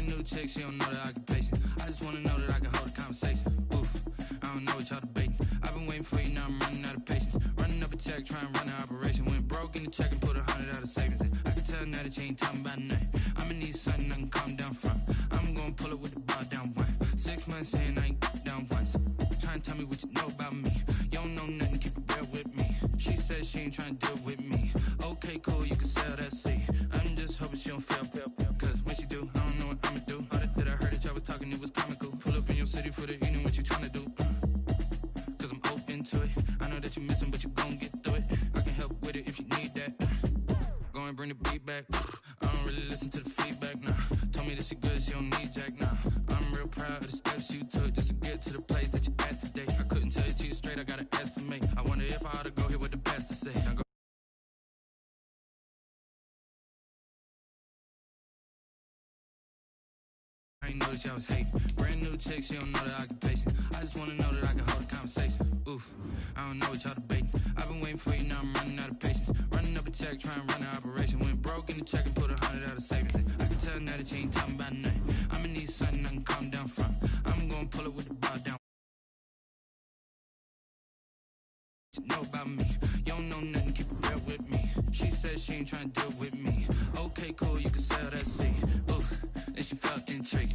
Brand new chick, she don't know the occupation. I just wanna know that I can hold a conversation. Oof, I don't know what y'all debating. I've been waiting for you, now I'm running out of patience. Running up a check, trying to run an operation. Went broke in the check and put 100 out of savings in. I can tell now that you ain't talking about nothing. I'ma need something I can calm down from. I'm gonna pull it with the bar down one. 6 months in, I ain't down once. Trying to tell me what you know about me. You don't know nothing, keep it real with me. She said she ain't trying to deal with me. Okay, cool, you can sell that seat. I'm just hoping she don't fail. Cause when she do, I don't know what I'ma do. All that I heard that y'all was talking, it was comical. Pull up in your city for the evening, what you trying to do? Cause I'm open to it. I know that you missing, but you gon' get through it. I can help with it if you need that. Go and bring the beat back. I don't really listen to the feedback, nah. Told me that she good, she don't need jack, nah. I'm real proud of the steps you took just to get to the place that you at today. I couldn't tell it to you straight, I gotta estimate. I wonder if I ought to go hear what the pastor say. Now go. I ain't noticed y'all was hating. Brand new chick, she don't know the occupation. I just wanna know that I can hold a conversation. Oof, I don't know what y'all debating. I've been waiting for you, now I'm running out of patience. Running up a check, trying to run an operation. Went broke in the check and put 100 out of savings in. I can tell now that you ain't talking about nothing. I'ma need something I can calm down from. I'm gonna pull it with the bar down. You know about me. You don't know nothing, keep it real with me. She said she ain't trying to deal with me. Okay, cool, you can sell that seat. Ooh, and she felt intrigued.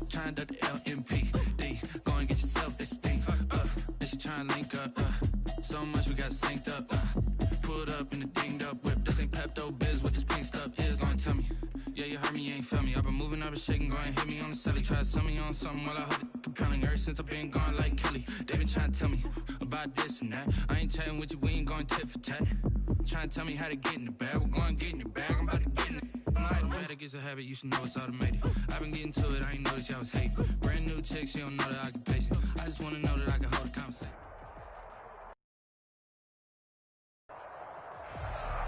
Trying to the LMPD. Go and get your self-esteem. And she trying to link up. So much we got synced up. Pulled up in the dinged up whip. This ain't Pepto-Biz, what this pink stuff is. Gonna tell me. Yeah, you heard me, you ain't felt me. I've been moving, I've been shaking, go and hit me on the celly. Try to sell me on something while I hold it compelling. Ever since I've been gone like Kelly, they been trying to tell me about this and that. I ain't chatting with you, we ain't going tit for tat. Trying to tell me how to get in the bag. We're going to get in the bag, I'm about to get in it. I'm like, better get a habit, you should know it's automated. I've been getting to it, I ain't noticed y'all was hating. Brand new chick, she don't know the occupation. I just wanna know that I can hold a conversation.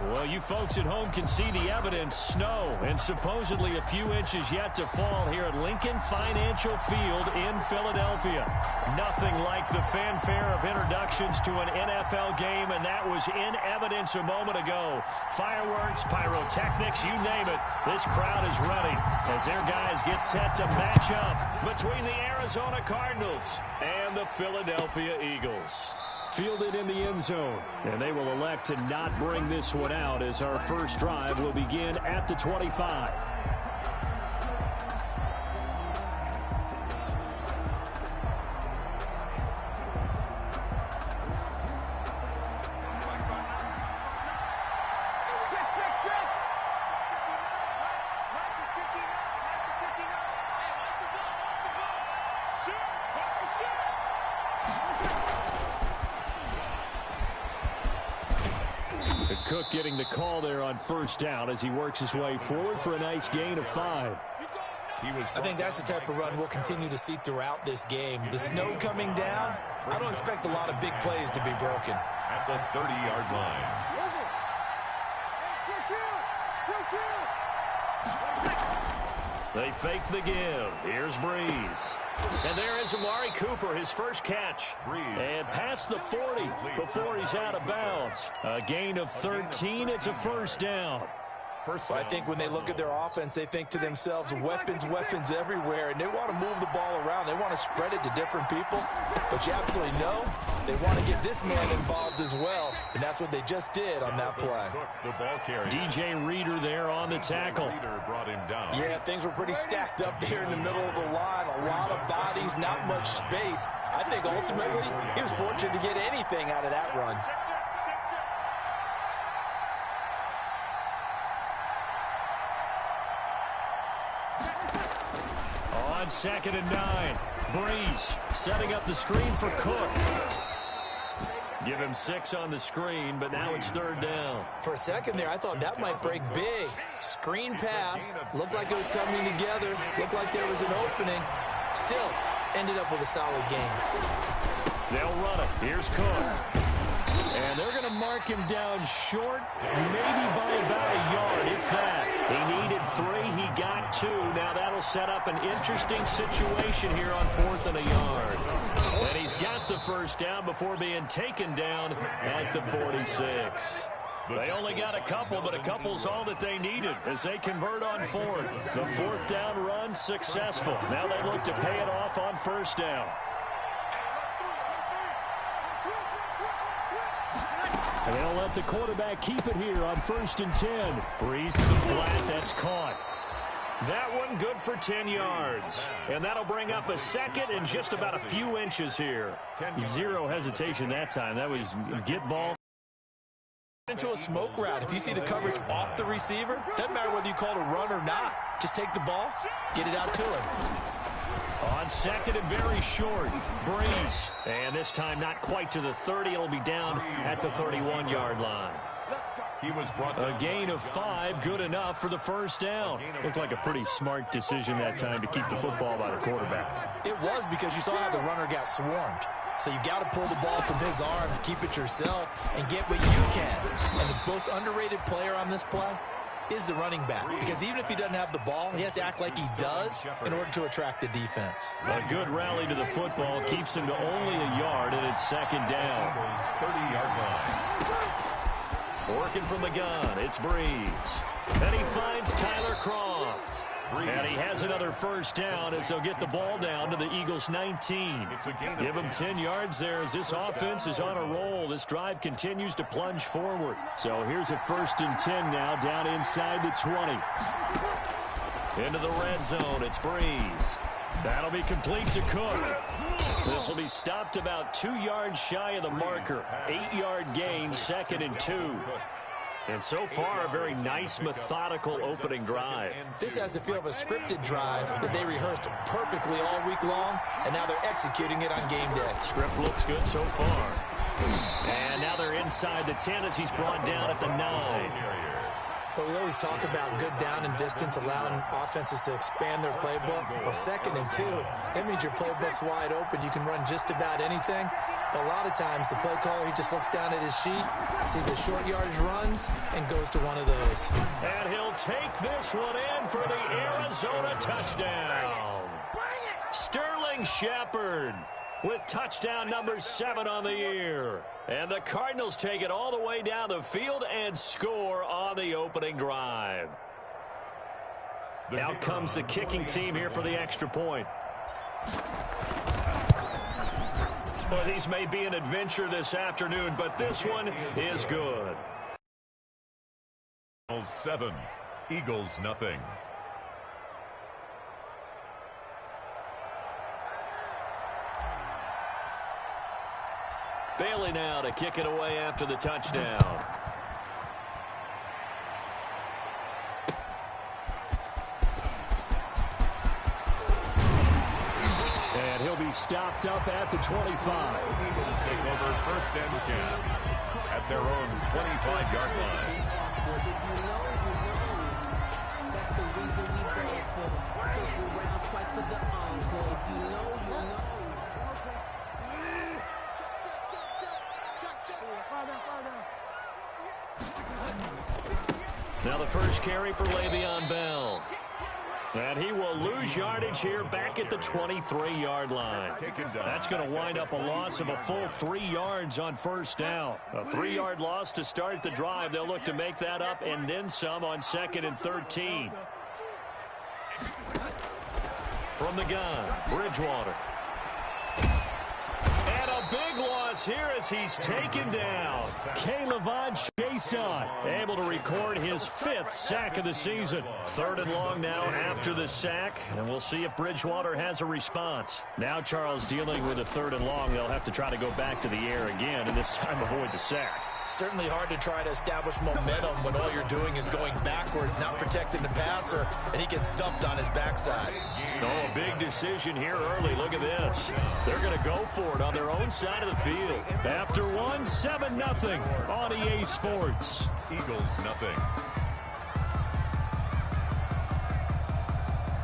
Well, you folks at home can see the evidence. Snow and supposedly a few inches yet to fall here at Lincoln Financial Field in Philadelphia. Nothing like the fanfare of introductions to an NFL game, and that was in evidence a moment ago. Fireworks, pyrotechnics, you name it. This crowd is ready as their guys get set to match up between the Arizona Cardinals and the Philadelphia Eagles. Fielded in the end zone, and they will elect to not bring this one out as our first drive will begin at the 25. Cook getting the call there on first down as he works his way forward for a nice gain of 5. I think that's the type of run we'll continue to see throughout this game. The snow coming down, I don't expect a lot of big plays to be broken. At the 30-yard line. They fake the give. Here's Breeze. And there is Amari Cooper, his first catch. And past the 40 before he's out of bounds. A gain of 13. It's a first down. I think when they look at their offense, they think to themselves, weapons everywhere, and they want to move the ball around. They want to spread it to different people. But you absolutely know they want to get this man involved as well, and that's what they just did on that play. DJ Reader there on the tackle. Yeah, things were pretty stacked up there in the middle of the line. A lot of bodies, not much space. I think ultimately he was fortunate to get anything out of that run. On 2nd and 9, Breeze setting up the screen for Cook. Give him 6 on the screen, but now it's 3rd down. For a second there, I thought that might break big. Screen pass, looked like it was coming together, looked like there was an opening. Still, ended up with a solid game. They'll run it. Here's Cook. And they're going to mark him down short, maybe by about a yard, if that. He needed 3, he got 2. Now that'll set up an interesting situation here on 4th and a yard. And he's got the first down before being taken down at the 46. They only got a couple, but a couple's all that they needed as they convert on fourth. The fourth down run successful. Now they look to pay it off on first down. And they'll let the quarterback keep it here on 1st and 10. Breeze to the flat. That's caught. That one good for 10 yards. And that'll bring up a second and just about a few inches here. Zero hesitation that time. That was get ball. Into a smoke route. If you see the coverage off the receiver, doesn't matter whether you call it a run or not. Just take the ball, get it out to him. On second and very short, Breeze. And this time not quite to the 30. It'll be down at the 31-yard line. He was brought a gain of 5, good enough for the first down. Looked like a pretty smart decision that time to keep the football by the quarterback. It was, because you saw how the runner got swarmed. So you got to pull the ball from his arms, keep it yourself, and get what you can. And the most underrated player on this play is the running back, because even if he doesn't have the ball, he has to act like he does in order to attract the defense. A good rally to the football keeps him to only a yard, and it's second down. 30-yard line. Working from the gun, it's Breeze. And he finds Tyler Croft. And he has another first down as they'll get the ball down to the Eagles' 19. Give him 10 yards there as this offense is on a roll. This drive continues to plunge forward. So here's a 1st and 10 now down inside the 20. Into the red zone, it's Breeze. That'll be complete to Cook. This will be stopped about 2 yards shy of the marker. 8-yard gain, 2nd and 2. And so far, a very nice, methodical opening drive. This has the feel of a scripted drive that they rehearsed perfectly all week long, and now they're executing it on game day. Script looks good so far. And now they're inside the 10 as he's brought down at the 9. But we always talk about good down and distance, allowing offenses to expand their playbook. Well, 2nd and 2, that means your playbook's wide open. You can run just about anything. But a lot of times, the play caller, he just looks down at his sheet, sees the short yardage runs, and goes to one of those. And he'll take this one in for the Arizona touchdown. Sterling Shepard with touchdown number 7 on the year. And the Cardinals take it all the way down the field and score on the opening drive. Out comes the kicking team here for the extra point. Well, these may be an adventure this afternoon, but this one is good. 7, Eagles nothing. Bailey now to kick it away after the touchdown. And he'll be stopped up at the 25. Eagles take over 1st and 10 at their own 25-yard line. That's the reason we go for circle round twice for the encore. If you know, you know. Now the first carry for Le'Veon Bell. And he will lose yardage here back at the 23-yard line. That's going to wind up a loss of a full 3 yards on first down. A 3-yard loss to start the drive. They'll look to make that up and then some on 2nd and 13. From the gun, Bridgewater. And a big loss here as he's taken down. K'Lavon Chaisson able to record his 5th sack of the season. 3rd and long now after the sack, and we'll see if Bridgewater has a response. Now Charles dealing with a 3rd and long. They'll have to try to go back to the air again, and this time avoid the sack. Certainly hard to try to establish momentum when all you're doing is going backwards, not protecting the passer, and he gets dumped on his backside. Oh, a big decision here early. Look at this. They're going to go for it on their own side of the field. After one, 7-0 on EA Sports. Eagles nothing.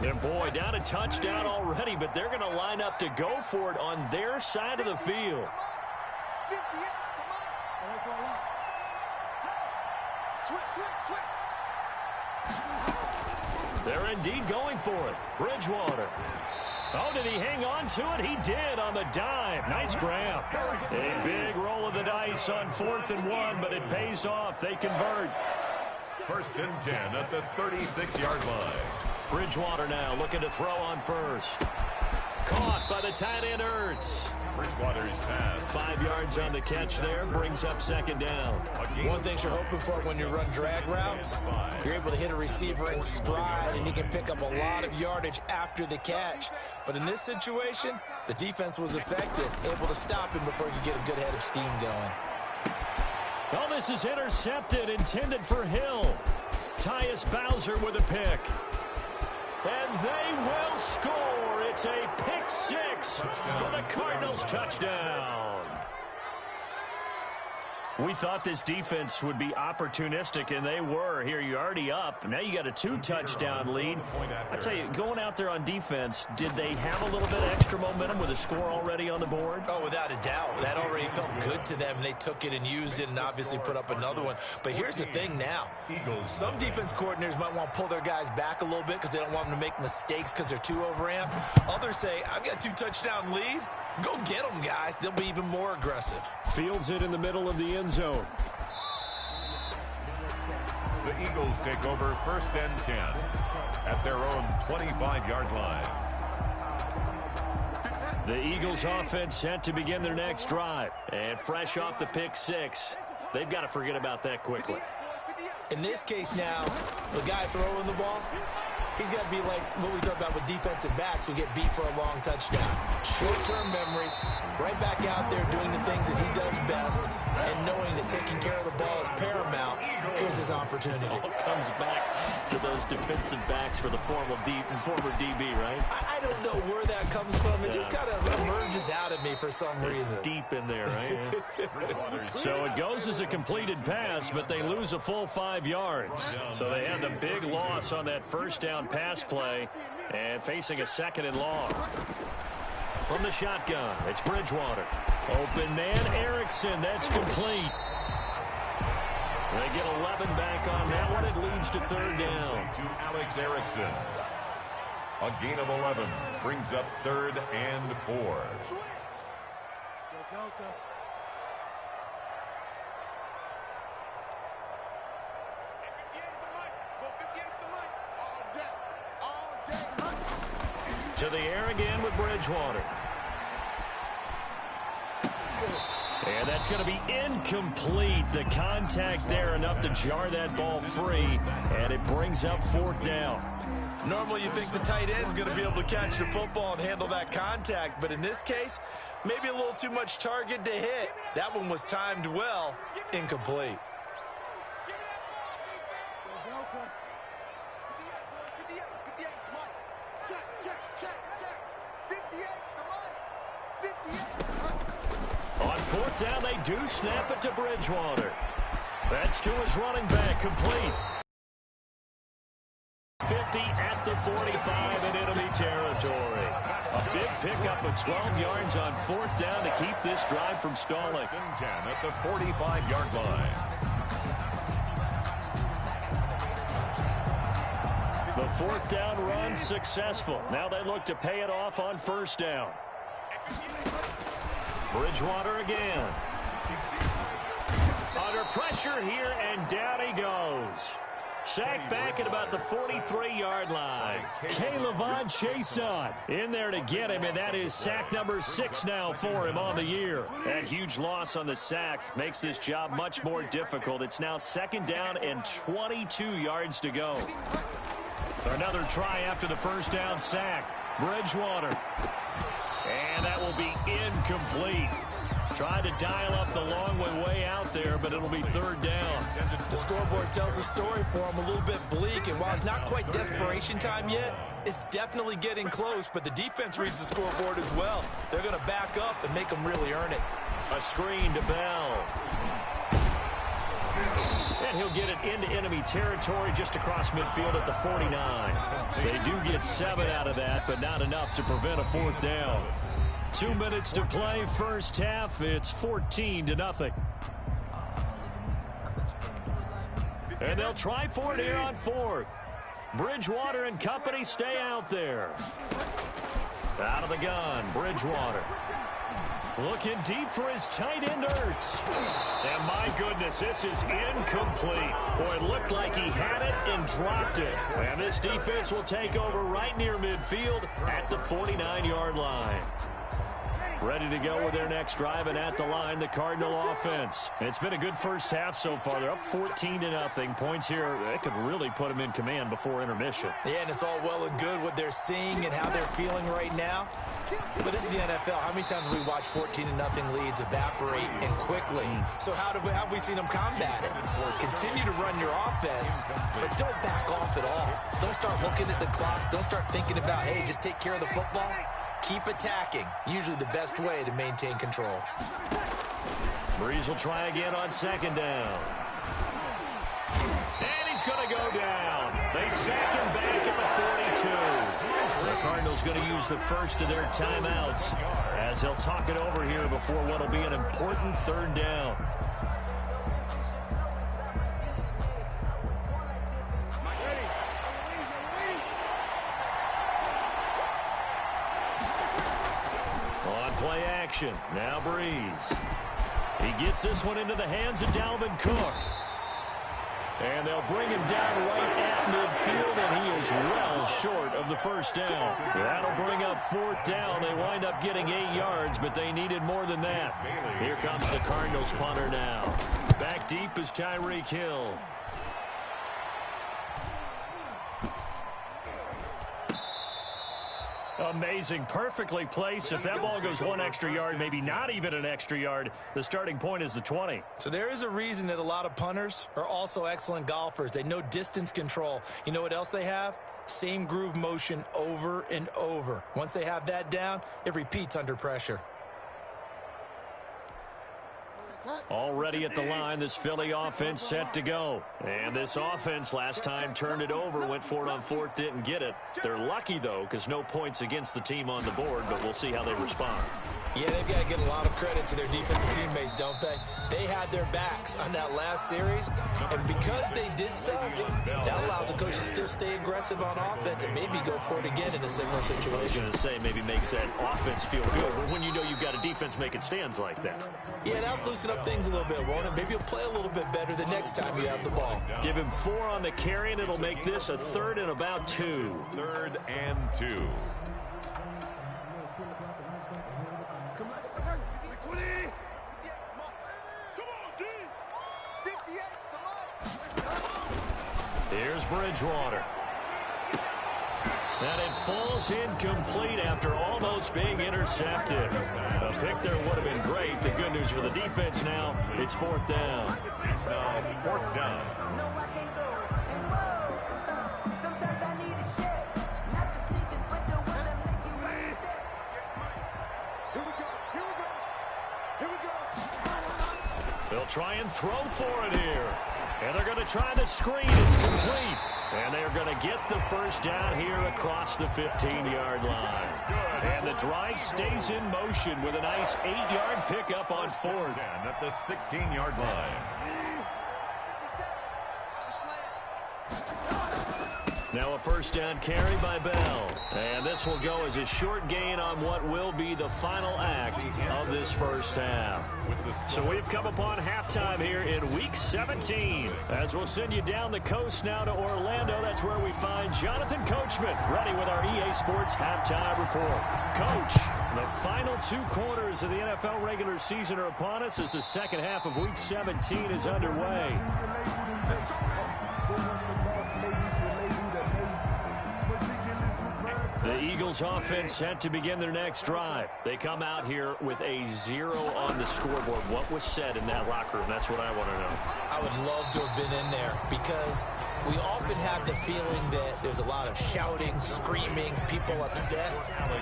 And boy, down a touchdown already, but they're going to line up to go for it on their side of the field. They're indeed going for it. Bridgewater. Oh, did he hang on to it? He did on the dive. Nice grab. A big roll of the dice on 4th and 1, but it pays off. They convert. 1st and 10 at the 36-yard line. Bridgewater now looking to throw on first. Caught by the tight end Ertz. Bridgewater's pass. 5 yards on the catch there. Brings up 2nd down. One thing you're hoping for when you run drag routes, you're able to hit a receiver in stride, and he can pick up a lot of yardage after the catch. But in this situation, the defense was effective, able to stop him before he could get a good head of steam going. Oh, this is intercepted, intended for Hill. Tyus Bowser with a pick. And they will score. It's a pick 6 for the Cardinals touchdown. We thought this defense would be opportunistic, and they were. Here, you're already up. Now you got a 2-touchdown lead. I tell you, going out there on defense, did they have a little bit of extra momentum with a score already on the board? Oh, without a doubt. That already felt good to them, and they took it and used it and obviously put up another one. But here's the thing now. Some defense coordinators might want to pull their guys back a little bit because they don't want them to make mistakes because they're too overamped. Others say, I've got a 2-touchdown lead. Go get them, guys. They'll be even more aggressive. Fields it in the middle of the end zone. The Eagles take over 1st and 10 at their own 25-yard line. The Eagles offense set to begin their next drive. And fresh off the pick 6, they've got to forget about that quickly. In this case now, the guy throwing the ball, he's got to be like what we talk about with defensive backs who get beat for a long touchdown. Short-term memory, right back out there doing the things that he does best, and knowing that taking care of the ball is paramount. Here's his opportunity. All comes back to those defensive backs for the former DB, right? I don't know where that comes from. It just kind of emerges out of me for some reason. It's deep in there, right? So it goes as a completed pass, but they lose a full 5 yards. So they had the big loss on that 1st down pass play and facing a 2nd and long. From the shotgun, it's Bridgewater. Open man, Erickson. That's complete. They get 11 back on that one. It leads to 3rd down. To Alex Erickson. A gain of 11 brings up 3rd and 4. To the air again with Bridgewater. And that's going to be incomplete. The contact there enough to jar that ball free, and it brings up 4th down. Normally you think the tight end's going to be able to catch the football and handle that contact, but in this case, maybe a little too much target to hit. That one was timed well, incomplete. On 4th down, they do snap it to Bridgewater. That's to his running back, complete. 50 at the 45 in enemy territory. A big pickup of 12 yards on 4th down to keep this drive from stalling. 1st and 10 at the 45-yard line. The 4th down run successful. Now they look to pay it off on 1st down. Bridgewater again. Under pressure here, and down he goes. Sacked back at about the 43-yard line. K'Lavon Chaisson in there to get him, and that is sack number 6 now for him on the year. That huge loss on the sack makes this job much more difficult. It's now 2nd down and 22 yards to go. Another try after the 1st down sack. Bridgewater. And that will be incomplete. Tried to dial up the long way out there, but it'll be 3rd down. The scoreboard tells a story for him, a little bit bleak, and while it's not quite desperation time yet, it's definitely getting close, but the defense reads the scoreboard as well. They're going to back up and make them really earn it. A screen to Bell. And he'll get it into enemy territory just across midfield at the 49. They do get 7 out of that, but not enough to prevent a 4th down. 2 minutes to play, 1st half. It's 14-0. And they'll try for it here on 4th. Bridgewater and company stay out there. Out of the gun, Bridgewater. Looking deep for his tight end, Ertz. And my goodness, this is incomplete. Boy, it looked like he had it and dropped it. And this defense will take over right near midfield at the 49-yard line. Ready to go with their next drive, and at the line, the Cardinal offense. It's been a good first half so far. They're up 14-0. Points here, that could really put them in command before intermission. Yeah, and it's all well and good what they're seeing and how they're feeling right now. But this is the NFL. How many times have we watched 14-0 leads evaporate and quickly? So how have we seen them combat it? Continue to run your offense, but don't back off at all. Don't start looking at the clock. Don't start thinking about, hey, just take care of the football. Keep attacking. Usually the best way to maintain control. Breeze will try again on second down. And he's going to go down. They sack him back at the 42. The Cardinals going to use the first of their timeouts as they'll talk it over here before what will be an important third down. Play action. Now Breeze. He gets this one into the hands of Dalvin Cook. And they'll bring him down right at midfield, and he is well short of the first down. That'll bring up fourth down. They wind up getting 8 yards, but they needed more than that. Here comes the Cardinals punter now. Back deep is Tyreek Hill. Amazing. Perfectly placed. If that ball goes 1 extra yard, maybe not even an extra yard, the starting point is the 20. So there is a reason that a lot of punters are also excellent golfers. They know distance control. You know what else they have? Same groove motion over and over. Once they have that down, it repeats under pressure. Already at the line, this Philly offense set to go. And this offense last time turned it over, went for it on fourth, didn't get it. They're lucky, though, because no points against the team on the board, but we'll see how they respond. Yeah, they've got to get a lot of credit to their defensive teammates, don't they? They had their backs on that last series, and because they did so, that allows the coach to still stay aggressive on offense and maybe go for it again in a similar situation. I was going to say maybe makes that offense feel good, but when you know you've got a defense making stands like that. Yeah, that'll loosen up things a little bit, won't it? Maybe you'll play a little bit better the next time you have the ball. Give him 4 on the carry, and it'll make this a 3rd and about 2. 3rd and 2. Here's Bridgewater. And it falls incomplete after almost being intercepted. A pick there would have been great. The good news for the defense now, it's 4th down. It's now 4th down. They'll try and throw for it here. And they're going to try the screen. It's complete. And they're going to get the first down here across the 15-yard line. And the drive stays in motion with a nice 8-yard pickup on 4th. At the 16-yard line. Now a first down carry by Bell. And this will go as a short gain on what will be the final act of this first half. So we've come upon halftime here in Week 17. As we'll send you down the coast now to Orlando, that's where we find Jonathan Coachman ready with our EA Sports Halftime Report. Coach, the final 2 quarters of the NFL regular season are upon us as the second half of Week 17 is underway. The Eagles offense set to begin their next drive. They come out here with a 0 on the scoreboard. What was said in that locker room? That's what I want to know. I would love to have been in there because we often have the feeling that there's a lot of shouting, screaming, people upset.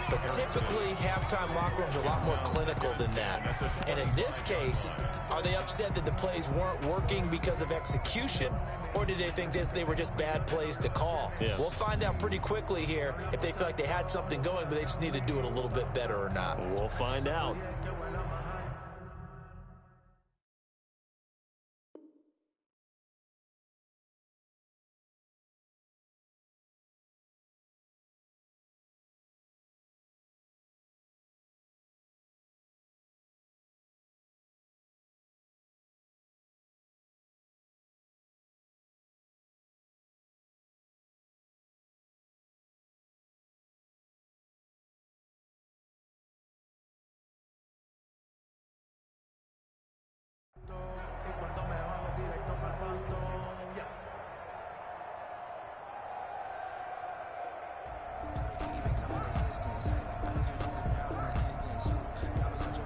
But typically, halftime locker rooms are a lot more clinical than that. And in this case, are they upset that the plays weren't working because of execution, or did they think they were just bad plays to call? Yeah. We'll find out pretty quickly here if they feel like they had something going, but they just need to do it a little bit better or not. We'll find out.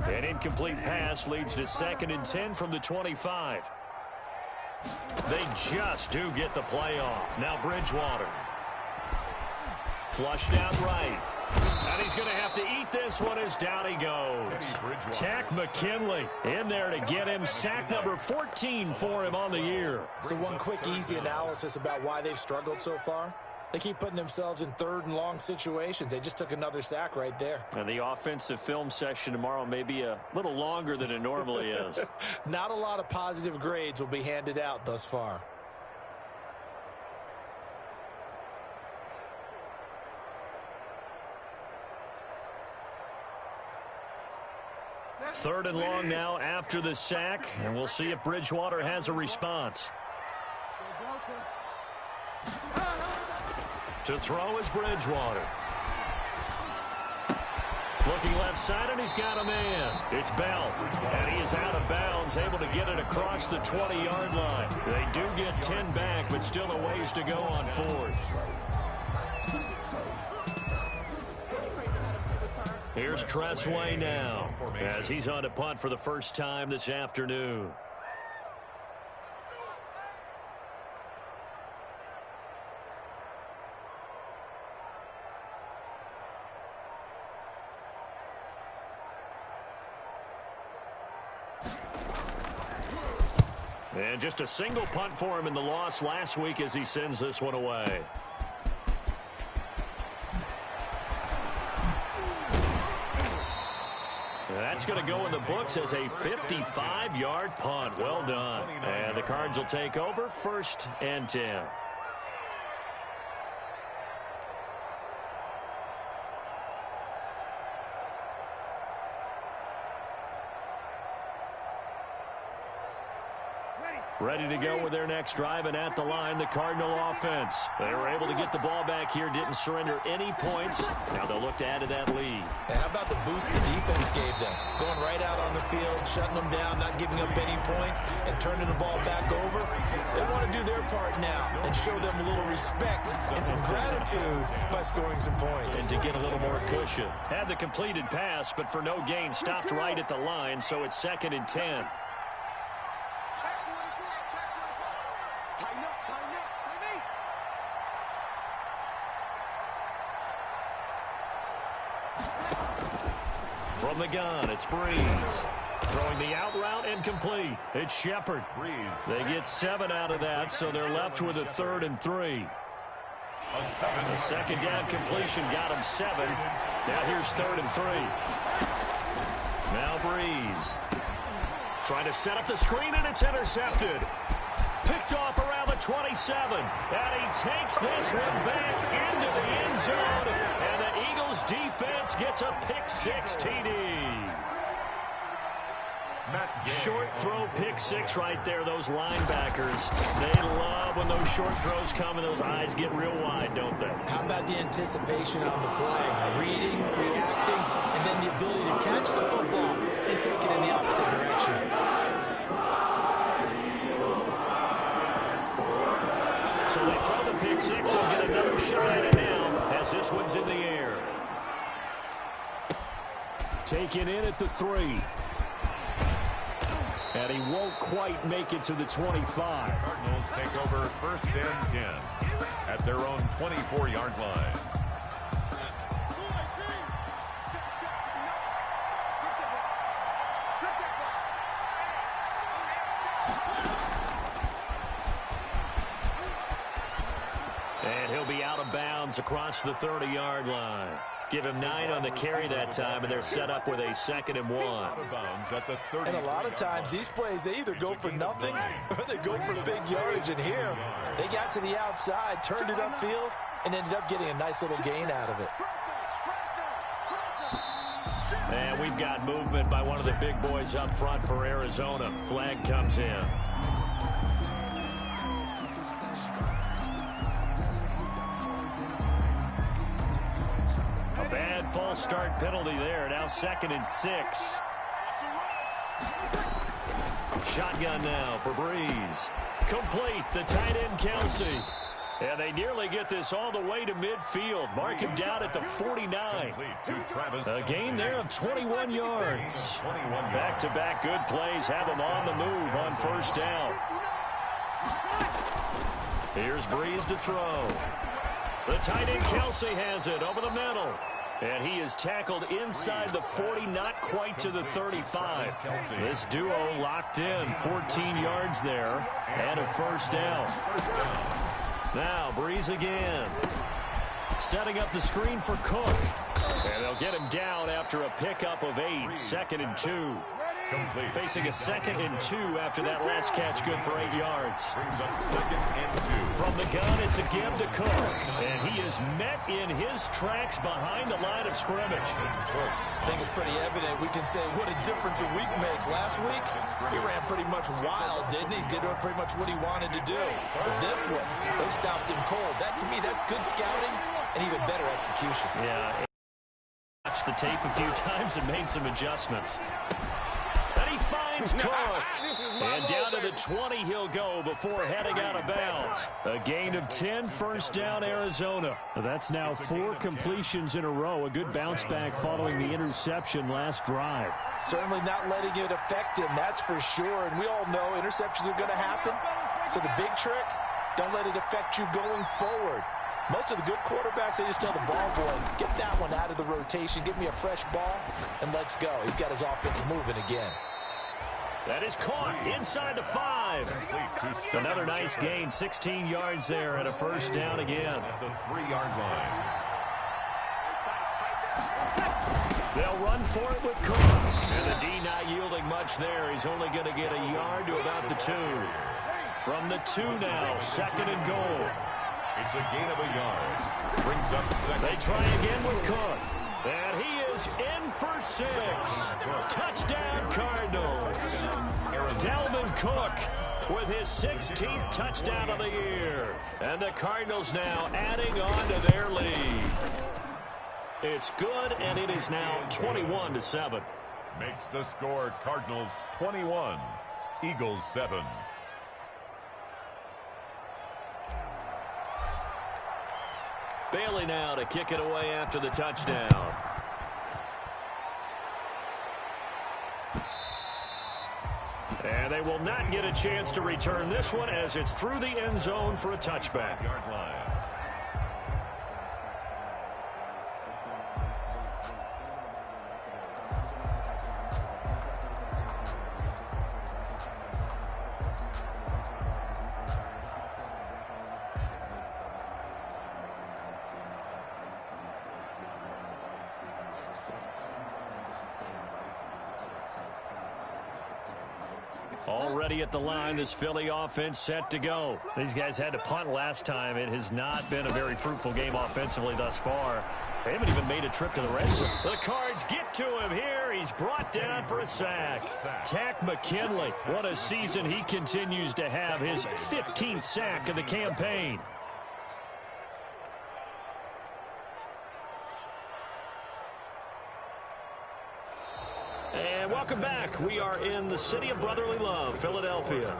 An incomplete pass leads to 2nd and 10 from the 25. They just do get the play off. Now Bridgewater. Flushed out right. And he's going to have to eat this one as down he goes. Takk McKinley in there to get him. Sack number 14 for him on the year. So one quick, easy analysis about why they've struggled so far. They keep putting themselves in 3rd and long situations. They just took another sack right there. And the offensive film session tomorrow may be a little longer than it normally is. Not a lot of positive grades will be handed out thus far. Third and long now after the sack, and we'll see if Bridgewater has a response. To throw is Bridgewater. Looking left side, and he's got a man. It's Bell, and he is out of bounds, able to get it across the 20-yard line. They do get 10 back, but still a ways to go on 4th. Here's Tressway now, as he's on to punt for the first time this afternoon. And just a single punt for him in the loss last week as he sends this one away. That's going to go in the books as a 55-yard punt. Well done. And the Cards will take over 1st and 10. Ready to go with their next drive, and at the line, the Cardinal offense. They were able to get the ball back here, didn't surrender any points. Now they'll look to add to that lead. And how about the boost the defense gave them? Going right out on the field, shutting them down, not giving up any points, and turning the ball back over. They want to do their part now and show them a little respect and some gratitude by scoring some points. And to get a little more cushion. Had the completed pass, but for no gain, stopped right at the line, so it's 2nd and 10. From the gun, it's Breeze. Throwing the out route and complete. It's Shepard. They get 7 out of that, so they're left with a 3rd and 3. The second down completion got him 7. Now here's 3rd and 3. Now Breeze. Trying to set up the screen, and it's intercepted. Picked off around the 27. And he takes this one back into the end zone. And the Eagles defense gets a pick-6 TD. Short throw, pick-6 right there. Those linebackers, they love when those short throws come and those eyes get real wide, don't they? How about the anticipation on the play? Reading, reacting, and then the ability to catch the football and take it in the opposite direction. So they throw the pick-6. They'll get another shot at it now as this one's in the air. Taken in at the 3. And he won't quite make it to the 25. Cardinals take over 1st and 10 at their own 24-yard line. And he'll be out of bounds across the 30-yard line. Give him 9 on the carry that time, and they're set up with a 2nd and 1. And a lot of times these plays, they either go for nothing or they go for big yardage. And here, they got to the outside, turned it upfield, and ended up getting a nice little gain out of it. And we've got movement by one of the big boys up front for Arizona. Flag comes in. A bad false start penalty there. Now 2nd and 6. Shotgun now for Breeze. Complete. The tight end, Kelsey. And they nearly get this all the way to midfield. Mark him down at the 49. A gain there of 21 yards. Back-to-back good plays have him on the move on first down. Here's Breeze to throw. The tight end Kelsey has it over the middle. And he is tackled inside the 40, not quite to the 35. This duo locked in, 14 yards there, and a first down. Now Breeze again. Setting up the screen for Cook. And they'll get him down after a pickup of 8, 2nd and 2. Facing a 2nd and 2 after that last catch, good for 8 yards. Brings up 2nd and 2. From the gun, it's a give to Cook. And he is met in his tracks behind the line of scrimmage. I think it's pretty evident. We can say what a difference a week makes. Last week, he ran pretty much wild, didn't he? Did pretty much what he wanted to do. But this one, they stopped him cold. That, to me, that's good scouting and even better execution. Yeah. Watched the tape a few times and made some adjustments. And he finds Cook. And down to the 20 he'll go before heading out of bounds. A gain of 10, first down, Arizona. That's now 4 completions in a row. A good bounce back following the interception last drive. Certainly not letting it affect him, that's for sure. And we all know interceptions are going to happen. So the big trick, don't let it affect you going forward. Most of the good quarterbacks, they just tell the ball boy, get that one out of the rotation, give me a fresh ball, and let's go. He's got his offense moving again. That is caught inside the 5. Another nice gain, 16 yards there, and a first down again. At the 3-yard line. They'll run for it with Cook. And the D not yielding much there. He's only going to get a yard to about the 2. From the 2 now, 2nd and goal. It's a gain of a yard. Brings up 2nd. They try again with Cook. And he is in for 6. Touchdown, Cardinals. Dalvin Cook with his 16th touchdown of the year. And the Cardinals now adding on to their lead. It's good, and it is now 21-7. Makes the score Cardinals 21, Eagles 7. Bailey now to kick it away after the touchdown. And they will not get a chance to return this one as it's through the end zone for a touchback. Yard line. Already at the line, this Philly offense set to go. These guys had to punt last time. It has not been a very fruitful game offensively thus far. They haven't even made a trip to the red zone. The Cards get to him here. He's brought down for a sack. Takk McKinley, what a season he continues to have. His 15th sack of the campaign. And welcome back. We are in the city of brotherly love, Philadelphia.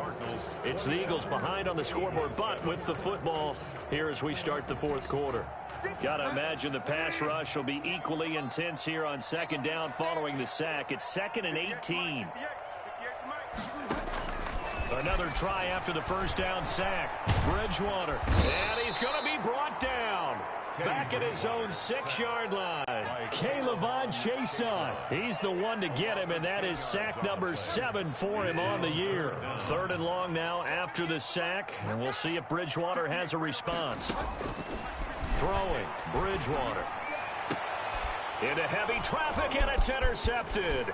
It's the Eagles behind on the scoreboard, but with the football here as we start the 4th quarter. Got to imagine the pass rush will be equally intense here on 2nd down following the sack. It's 2nd and 18. Another try after the first down sack. Bridgewater. And he's going to be brought down. Back at his own 6-yard line. K'Lavon Chaisson. He's the one to get him, and that is sack number 7 for him on the year. 3rd and long now after the sack, and we'll see if Bridgewater has a response. Throwing, Bridgewater. Into heavy traffic, and it's intercepted.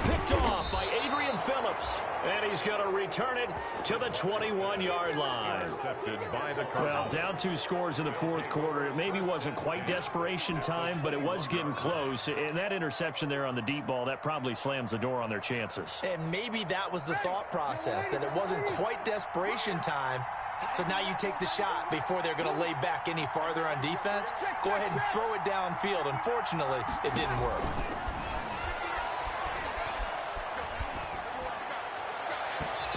Picked off by Adrian Phillips, and he's going to return it to the 21-yard line. Intercepted by the Cardinals. Well, down 2 scores in the 4th quarter. It maybe wasn't quite desperation time, but it was getting close. And that interception there on the deep ball, that probably slams the door on their chances. And maybe that was the thought process, that it wasn't quite desperation time. So now you take the shot before they're going to lay back any farther on defense. Go ahead and throw it downfield. Unfortunately, it didn't work.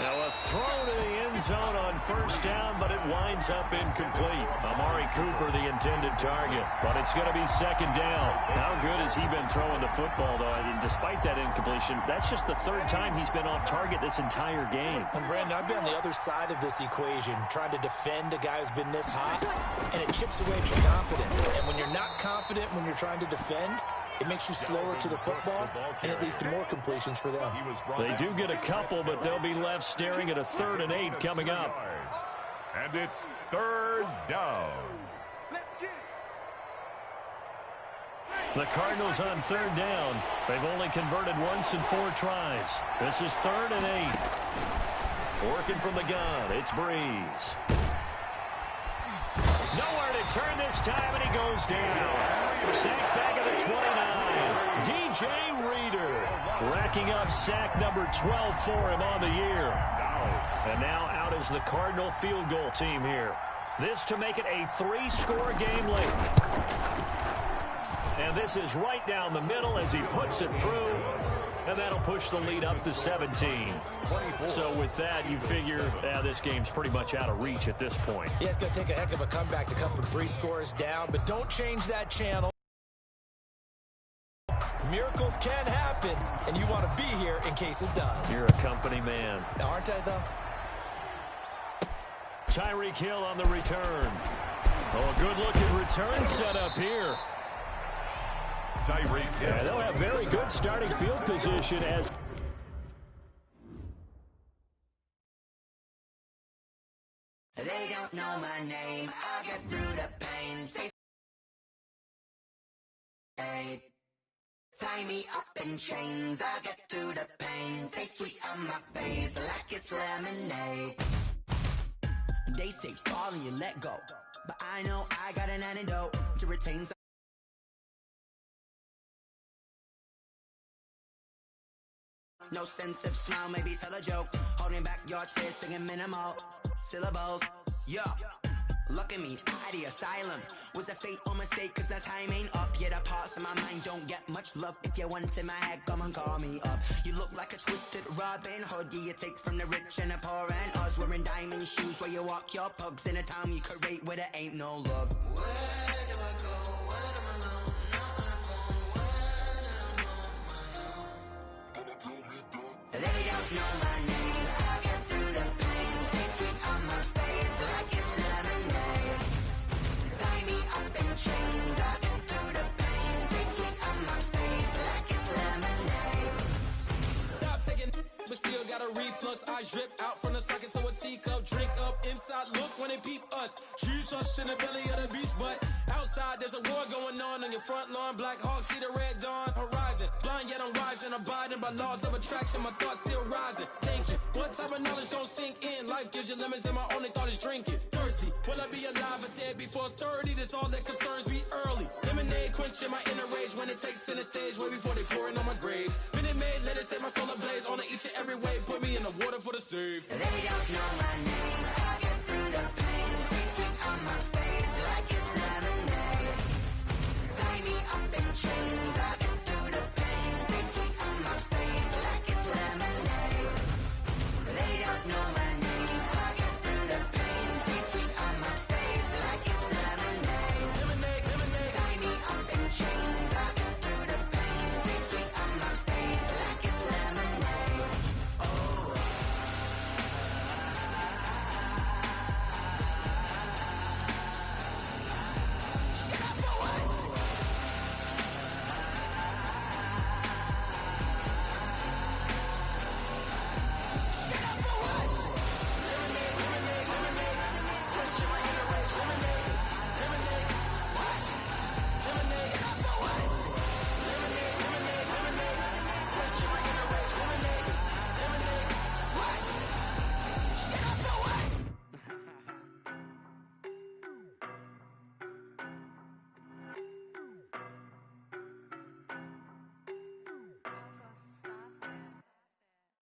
Now a throw to the end zone on first down, but it winds up incomplete. Amari Cooper, the intended target, but it's going to be second down. How good has he been throwing the football, though? And despite that incompletion, that's just the third time he's been off target this entire game. And Brandon, I've been on the other side of this equation, trying to defend a guy who's been this hot, and it chips away at your confidence. And when you're not confident when you're trying to defend, it makes you slower to the football, and it leads to more completions for them. They do get a couple, but they'll be left staring at a 3rd and 8 coming up. And it's 3rd down. The Cardinals on 3rd down. They've only converted once in 4 tries. This is 3rd and 8. Working from the gun, it's Breeze. Nowhere to turn this time, and he goes down. Sack back at the 29. DJ Reader racking up sack number 12 for him on the year. And now out is the Cardinal field goal team here. This to make it a 3-score game late. And this is right down the middle as he puts it through. And that'll push the lead up to 17. So with that, you figure this game's pretty much out of reach at this point. Yeah, it's going to take a heck of a comeback to come from 3 scores down, but don't change that channel. Miracles can happen, and you want to be here in case it does. You're a company man. Aren't I, though? Tyreek Hill on the return. Oh, a good-looking return set up here. Tyreek Hill. Yeah, they'll have very good starting field position as... They don't know my name. I'll get through the pain. Tie me up in chains. I'll get through the pain. Taste sweet on my face like it's lemonade. They say fall and you let go, but I know I got an antidote to retain. No sense of smile, maybe tell a joke. Holding back your tears, singing minimal syllables. Yeah, look at me, out the asylum. Was a fate or mistake, cause the time ain't up. Yeah, the parts of my mind don't get much love. If you want in my head, come and call me up. You look like a twisted Robin Hood. Yeah, you take from the rich and the poor and us. Wearing diamond shoes where you walk your pugs. In a town you create where there ain't no love. Where do I go? When I'm alone? Not on the phone. When I'm on my own. They don't know my name. I'll get through the pain. Taste it on my face like it's lemonade. Tie me up in chains. I'll get through the pain. Taste it on my face like it's lemonade. Stop taking, but still got a reflux. I drip out from the socket to a teacup. Drink up inside. Look when they peep us. Shoes us in the belly of the beach, but outside there's a war going on your front lawn. Black Hawk see the red dawn horizon. Blind yet I'm rising, abiding by laws of attraction. My thoughts still rising. Thinking, what type of knowledge don't sink in? Life gives you lemons, and my only thought is drinking. Thirsty, will I be alive or dead before 30? That's all that concerns me early. Lemonade quenching my inner rage when it takes center stage way before they pour it on my grave. Minute Maid, let it set my soul ablaze. On each and every way, put me in the water for the save. They don't know my name. I'll get through the pain. Taste it on my face like it's lemonade. Tie me up in chains. I'll get through the pain. Taste it on my face like it's lemonade. They don't know my name. I'll get through the pain. Taste it on my face like it's lemonade. Tie me up in chains. I'll get through the pain. Taste it on my face like it's lemonade. Oh.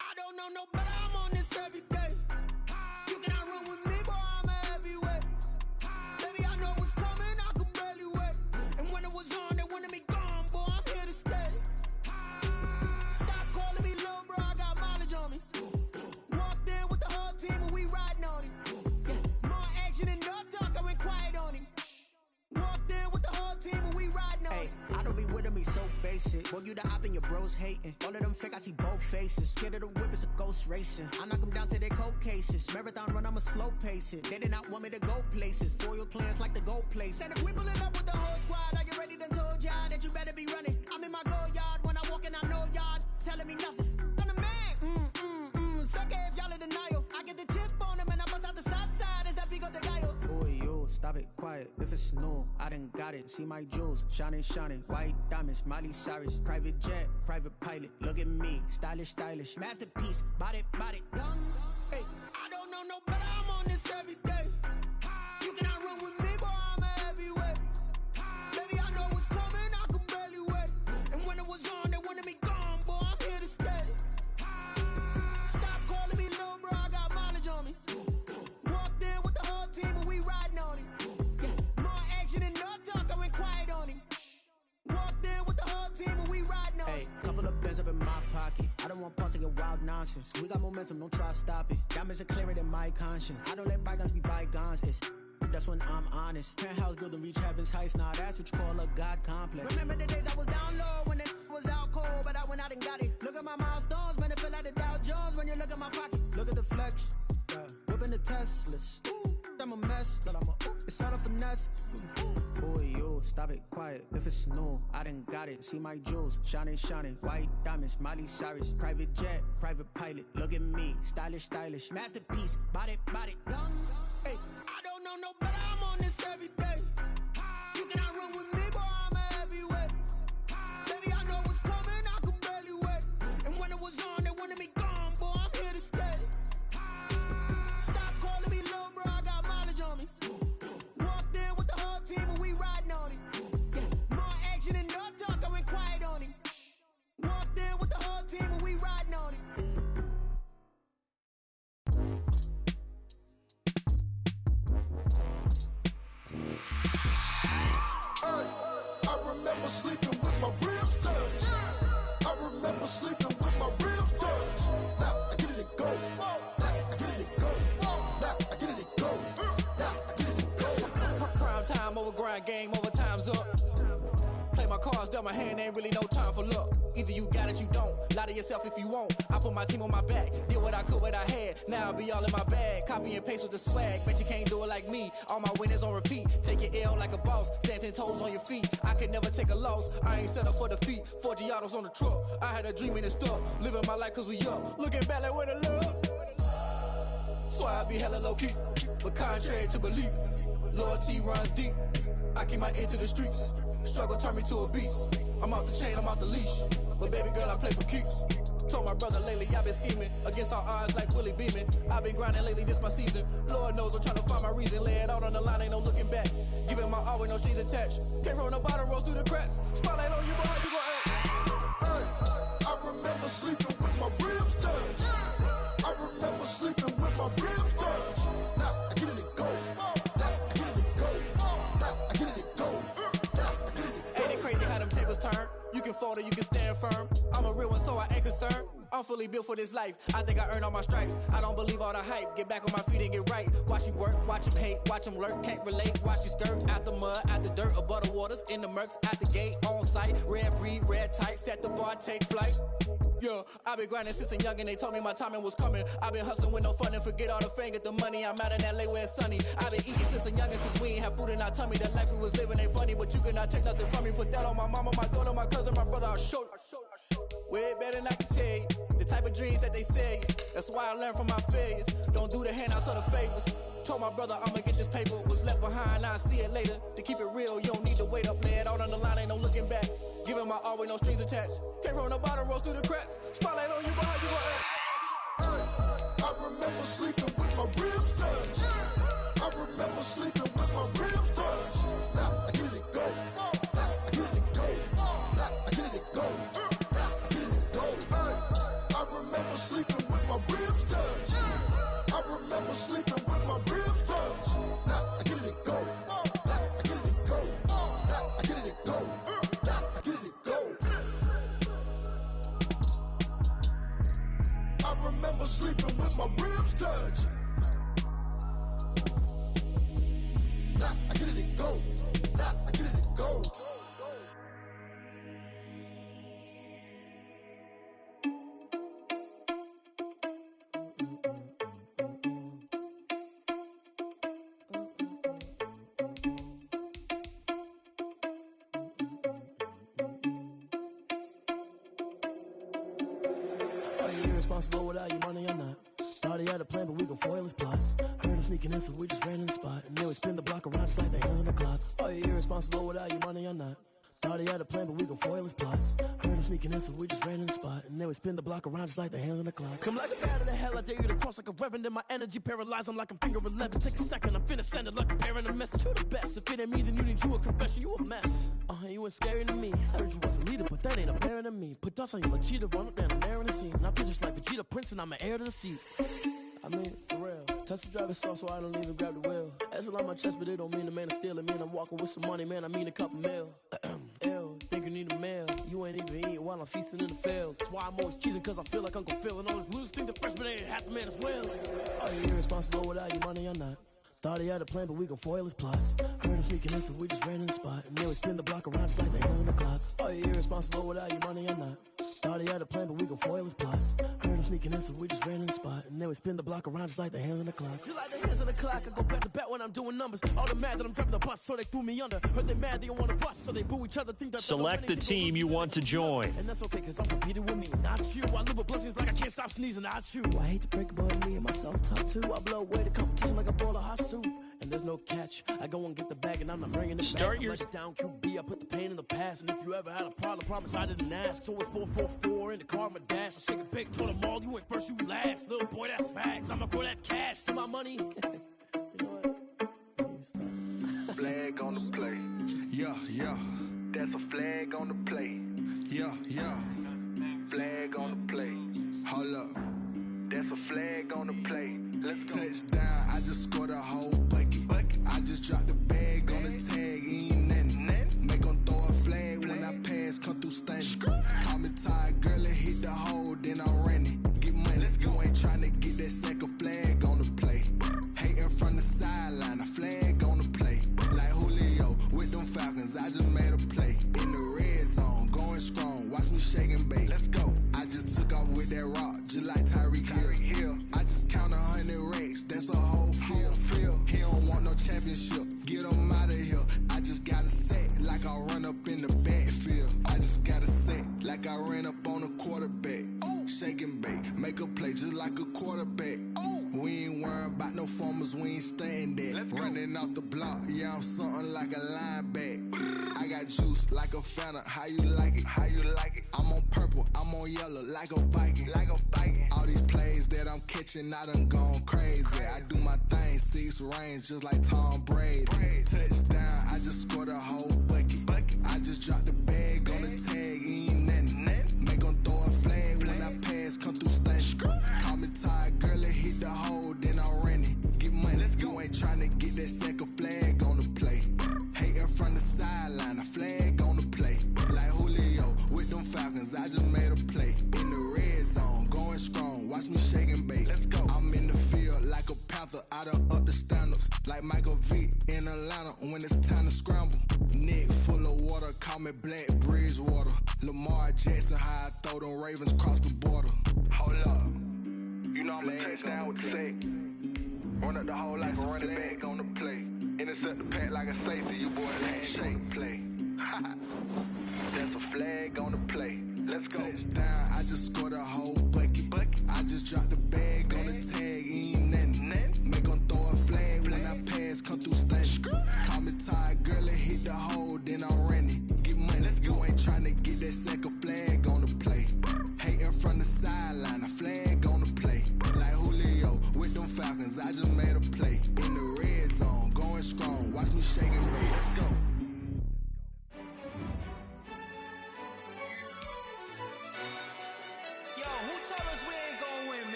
I don't know no better, I'm on this every day. You cannot run with me, boy, I'm a heavyweight. Baby, I know what's coming, I could barely wait. And when it was on, they wanted me gone, boy, I'm here to stay. Stop calling me little bro, I got mileage on me. Walked in with Hey, I don't be with me so basic. Boy, you the op and your bros hating. All of them fake, I see both faces. Scared of the whip, it's a ghost racing. I knock them down to their cold cases. Marathon run, I'ma slow pace it. They did not want me to go places. Foil plans like the gold place. And if we pulling up with the whole squad, are you ready? Done told y'all that you better be running. I'm in my go yard when I walk in, I know y'all telling me nothing. I'm the man. Suck it if y'all in denial. I get the chip on them and I bust out the south side. Is that big of the guy? Boy, yo, stop it, quiet. If it's new, I done got it. See my jewels, shining, white diamonds, Miley Cyrus, private jet, private pilot. Look at me, stylish, masterpiece, body, young. Hey, I don't know no better. I'm on this every day. You cannot run with me, boy. I'm a heavyweight. Baby, I know what's coming. I could barely wait. And when it was on, they wanted me gone, boy. I'm here to stay. Stop calling me little bro. I got mileage on me. Walked in with the whole team, and we riding on it. More action and no talk. I went quiet on him. Walked in with the whole team, and we riding on it. Hey, couple of bins up in my pocket. I don't want pulse to get wild nonsense. We got momentum, don't try to stop it. Diamonds are clearer than my conscience. I don't let bygones be bygones. That's when I'm honest. Penthouse building reach heaven's heights. Now that's what you call a God complex. Remember the days I was down low when it was out cold, but I went out and got it. Look at my milestones, man, it feel like the Dow Jones when you look at my pocket. Look at the flex, whipping the Teslas. I'm a mess, but it's all a finesse. Boy, yo, stop it, quiet. If it's new, I done got it. See my jewels, shining, white diamonds, Miley Cyrus, private jet, private pilot. Look at me, stylish, masterpiece, body, young. Hey, I don't know no better. I'm on this every day. You cannot run with me, boy. I'm a heavyweight. Baby, I know what's coming. I could barely wait. And when it was on, they wanted me gone, boy. I'm here to stay. Stop calling me little bro. I got mileage on me. Walked in with the whole team, and we riding on it. More action and no talk. I went quiet on him. Walked in with the whole team, and we riding on it. I remember sleeping with my ribs touched. I remember sleeping with my ribs touched. Now I get it go. Now I get it go. Now I get it go. Now I get it go. Prime time over grind game, overtime's up. Play my cards, dealt my hand, ain't really no time for luck. Either you got it, you don't. Lie to yourself if you won't. I put my team on my back, did what I could, what I had. Now I'll be all in my bag, copy and paste with the swag. Bet you can't do it like me. All my winners on repeat. Take your L like a boss, stand 10 toes on your feet. I can never take a loss. I ain't set up for defeat. 4 Giottos on the truck. I had a dream and it stuck. Living my life cause we up. Looking back like where the love. So I be hella low key, but contrary to belief, loyalty runs deep. I keep my ear to the streets. Struggle turned me to a beast. I'm off the chain, I'm off the leash. But baby girl, I play for keeps. Told my brother lately, I've been scheming. Against all odds like Willie Beeman. I've been grinding lately, this my season. Lord knows I'm trying to find my reason. Lay it out on the line, ain't no looking back. Giving my all with no strings attached. Came from the bottom, rose through the cracks. Spotlight on you, boy, how you gon' act? Hey, I remember sleeping with my ribs touched. I remember sleeping with my ribs touched. Now I get it go. Now I get it go. Now I get it go. Ain't it crazy how them tables turn? You can fold or you can stand firm. I'm a real one, so I ain't concerned. I'm fully built for this life. I think I earned all my stripes. I don't believe all the hype. Get back on my feet and get right. Watch you work, watch him hate, watch him lurk. Can't relate, watch you skirt. Out the mud, out the dirt, above the waters, in the murks, at the gate, on site. Red breed, red tight, set the bar, take flight. Yeah, I've been grinding since a youngin', they told me my timing was coming. I've been hustling with no fun and forget all the fame, get the money. I'm out in LA where it's sunny. I've been eating since a youngin', since we ain't have food in our tummy. The life we was living ain't funny, but you cannot take nothing from me. Put that on my mama, my daughter, my cousin, my brother, I'll show you. Way better than I can tell you. The type of dreams that they sell you. That's why I learned from my failures. Don't do the handouts or the favors. Told my brother I'ma get this paper. Was left behind, I'll see it later. To keep it real, you don't need to wait up. Lay it out on the line, ain't no looking back. Giving my all with no strings attached. Came from the bottom, rose through the cracks. Spotlight on you, boy, how you gon' act? I remember sleeping with my ribs touched. I remember sleeping with my ribs touched. Now I get it go. Now I get it go. Now I get it go. Now I get it go. I remember sleeping with my ribs touched. I remember sleeping with my ribs touched. Now I get it go. Now I get it go. Now I get it go. Now I get it go. I remember sleeping with my ribs touched. Now I get it go. Now I get it go. you irresponsible without your money or not? Thought he had a plan, but we gon' foil his plot. Heard him sneaking in, so we just ran in the spot. And then we spin the block around just like the hands on the clock. Are you irresponsible without your money or not? Thought he had a plan, but we gon' foil his plot. Heard him sneaking in, so we just ran in the spot. And then we spin the block around just like the hands on the clock. Come like a bat of the hell, I dare you to cross like a reverend. And my energy paralyzed, I'm like I'm finger 11. Take a second, I'm finna send it like a parent a message. You the best, if it ain't me, then you need you a confession. You a mess, you ain't scary to me. Heard you was a leader, but that ain't apparent to me. Put dust on you like cheetah, run up down the air in the scene. And I feel just like Vegeta Prince, and I'm an heir to the seat. I mean, for real. Tesla driver soft, so I don't even grab the wheel. That's on my chest, but it don't mean the man is stealing. Mean I'm walking with some money, man, I mean a couple mil. Ew, think you need a meal. You ain't even eating while I'm feasting in the field. That's why I'm always cheesing, cause I feel like Uncle Phil. And all those losers think the freshman ain't half the man as well. Are you irresponsible without your money or not? Thought he had a plan, but we gon' foil his plot. Heard him sneaking in, so we just ran in the spot. And then we spin the block around just like the hands on the clock. Are you irresponsible without your money or not? Thought he had a plan, but we gon' foil his plot. Heard him sneaking in, so we just ran in the spot. And then we spin the block around just like the hands on the clock. Just like the hands on the clock, I go back to back when I'm doing numbers. All the mad that I'm driving the bus, so they threw me under. Heard they mad, they don't wanna bust, so they boo each other. Think that select the team you want to join. And that's okay, cause I'm competing with me, not you. I live with blessings like I can't stop sneezing, not you. I hate to break it, but me and myself top two. I blow away the competition like a bowl of hot soup. And there's no catch. I go and get the bag, and I'm not bringing it Start back. your down QB. I put the pain in the past. And if you ever had a problem, promise I didn't ask. So it's 4-4-4 in the car, my dash. I shake it big, told them all, you went first, you last. Little boy, that's facts. I'ma grow that cash to my money. You know what? Flag on the play. Yeah, yeah. That's a flag on the play. Yeah, yeah. Flag on the play. Hold up. That's a flag on the play. Let's go. Touchdown, I just scored a whole bucket. I just dropped the bag on the tag, ain't nothing. Make them throw a flag when I pass, come through stunning. Call me tired, girl, and hit the hole, then I'm running. Get money, you ain't tryna get that second flag on the play. Hating from the sideline, a flag on the play. Like Julio with them Falcons, I just made a play. In the red zone, going strong, watch me shake and bake. Let's go. I just took off with that rock, just like Tyreek Hill. I just count 100 racks, that's a whole field. He don't want no championship, get him out of here. I just got a set, like I run up in the backfield. I just got a set, like I ran up on a quarterback. Shake and bake, make a play just like a quarterback. We ain't worrying about no formers, we ain't staying there. Running off the block, yeah, I'm something like a linebacker. I got juice like a Fanta, how you like it? How you like it? I'm on purple, I'm on yellow, like a Viking. Like a Viking. All these plays that I'm catching, I done gone crazy. I do my thing, 6 range, just like Tom Brady. Touchdown, I just scored a whole bucket. I just dropped the bag on the tag, ain't nothing. Make them throw a flag when I pass, come through stunning. Call me tired, girl, and hit the hole, then I'm running. Get money, you ain't tryna get that second flag on the play. Hating from the sideline, a flag on the play. Like Julio with them Falcons, I just made a play. In the red zone, going strong, watch me shake and bake. Let's go. I'm in the field like a Panther, I done up the standards. Like Michael Vick in Atlanta when it's time to scramble. Neck full of water, call me Black Bridgewater. Lamar Jackson, how I throw them Ravens cross the border. Hold up. You know I'm a touchdown with the sack. Run up the whole like a running back on the play. Intercept the pack like a safety, you boy handshake play.